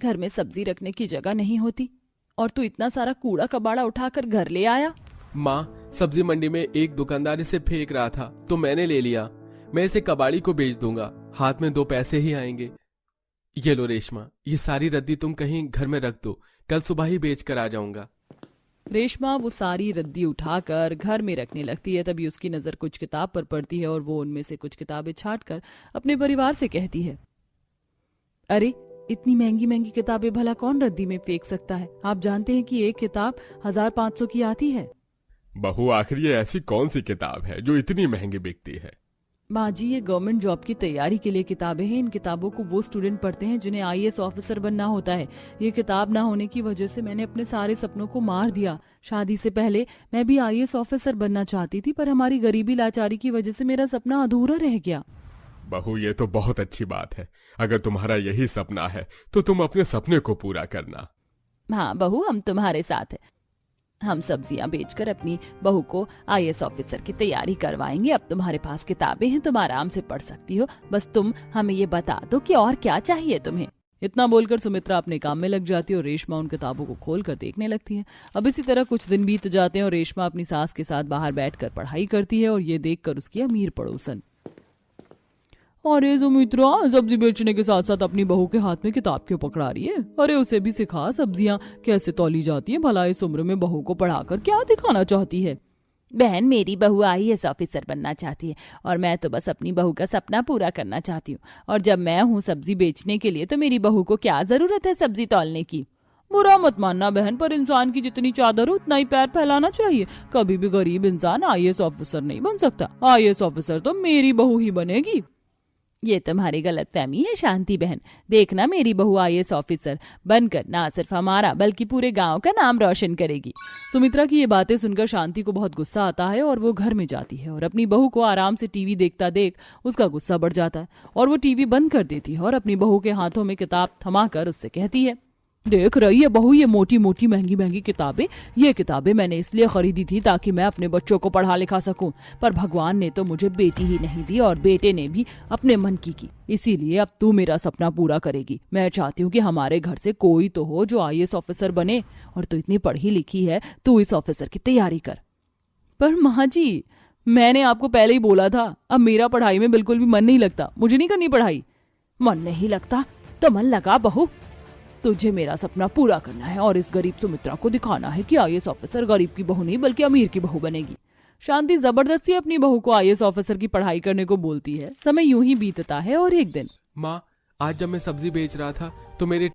घर में सब्जी रखने की जगह नहीं होती और तू इतना सारा कूड़ा कबाड़ा उठाकर घर ले आया। माँ, सब्जी मंडी में एक दुकानदार इसे फेंक रहा था तो मैंने ले लिया। मैं इसे कबाड़ी को बेच दूंगा, हाथ में 2 पैसे ही आएंगे। ये लो रेशमा, ये सारी रद्दी तुम कहीं घर में रख दो, कल सुबह ही बेच कर आ जाऊंगा। रेशमा वो सारी रद्दी उठाकर घर में रखने लगती है। तभी उसकी नजर कुछ किताब पर पड़ती है और वो उनमें से कुछ किताबें छांटकर अपने परिवार से कहती है, अरे इतनी महंगी महंगी किताबें भला कौन रद्दी में फेंक सकता है? आप जानते हैं कि एक किताब 1500 की आती है। बहू, आखिर ये ऐसी कौन सी किताब है जो इतनी महंगी बिकती है? माँ जी, ये गवर्नमेंट जॉब की तैयारी के लिए किताबें हैं। इन किताबों को वो स्टूडेंट पढ़ते हैं जिन्हें आईएएस ऑफिसर बनना होता है। ये किताब ना होने की वजह से मैंने अपने सारे सपनों को मार दिया। शादी से पहले मैं भी आईएएस ऑफिसर बनना चाहती थी, पर हमारी गरीबी लाचारी की वजह से मेरा सपना अधूरा रह गया। बहू, ये तो बहुत अच्छी बात है। अगर तुम्हारा यही सपना है तो तुम अपने सपने को पूरा करना। हाँ बहू, हम तुम्हारे साथ हैं। हम सब्जियां बेचकर अपनी बहू को आईएएस ऑफिसर की तैयारी करवाएंगे। अब तुम्हारे पास किताबें हैं, तुम आराम से पढ़ सकती हो। बस तुम हमें ये बता दो कि और क्या चाहिए तुम्हें। इतना बोलकर सुमित्रा अपने काम में लग जाती है और रेशमा उन किताबों को खोलकर देखने लगती है। अब इसी तरह कुछ दिन बीत जाते हैं और रेशमा अपनी सास के साथ बाहर बैठकर पढ़ाई करती है और ये देखकर उसकी अमीर पड़ोसन, अरे सुमित्रा, सब्जी बेचने के साथ साथ अपनी बहू के हाथ में किताब क्यों पकड़ा रही है? अरे उसे भी सिखा सब्जियां कैसे तौली जाती है। भला इस उम्र में बहू को पढ़ाकर क्या दिखाना चाहती है? बहन, मेरी बहू आईएएस ऑफिसर बनना चाहती है और मैं तो बस अपनी बहू का सपना पूरा करना चाहती हूँ। और जब मैं हूँ सब्जी बेचने के लिए तो मेरी बहू को क्या जरूरत है सब्जी तौलने की? बुरा मत मानना बहन, पर इंसान की जितनी चादर हो उतना ही पैर फैलाना चाहिए। कभी भी गरीब इंसान आईएएस ऑफिसर नहीं बन सकता। आईएएस ऑफिसर तो मेरी बहू ही बनेगी। ये तुम्हारी गलतफहमी है शांति बहन। देखना, मेरी बहू आईएएस ऑफिसर बनकर ना सिर्फ हमारा बल्कि पूरे गांव का नाम रोशन करेगी। सुमित्रा की ये बातें सुनकर शांति को बहुत गुस्सा आता है और वो घर में जाती है और अपनी बहू को आराम से टीवी देखता देख उसका गुस्सा बढ़ जाता है और वो टीवी बंद कर देती है और अपनी बहू के हाथों में किताब थमाकर उससे कहती है, देख रही है बहू, ये मोटी मोटी महंगी महंगी किताबें। ये किताबें मैंने इसलिए खरीदी थी ताकि मैं अपने बच्चों को पढ़ा लिखा सकूं, पर भगवान ने तो मुझे बेटी ही नहीं दी और बेटे ने भी अपने मन की इसीलिए अब तू मेरा सपना पूरा करेगी। मैं चाहती हूँ कि हमारे घर से कोई तो हो जो आईएएस ऑफिसर बने और तू इतनी पढ़ी लिखी है, तू इस ऑफिसर की तैयारी कर। पर माँ जी, मैंने आपको पहले ही बोला था, अब मेरा पढ़ाई में बिल्कुल भी मन नहीं लगता। मुझे नहीं करनी पढ़ाई। मन नहीं लगता तो मन लगा बहू। तुझे मेरा सपना पूरा करना है और इस गरीब सुमित्रा को दिखाना है कि आईएएस ऑफिसर गरीब की बहू नहीं बल्कि अमीर की बहू बनेगी। शांति जबरदस्ती अपनी बहू को आईएएस ऑफिसर की पढ़ाई करने को बोलती है। समय यूं ही बीतता है और एक दिन, माँ, आज जब मैं सब्जी बेच रहा था तो मेरे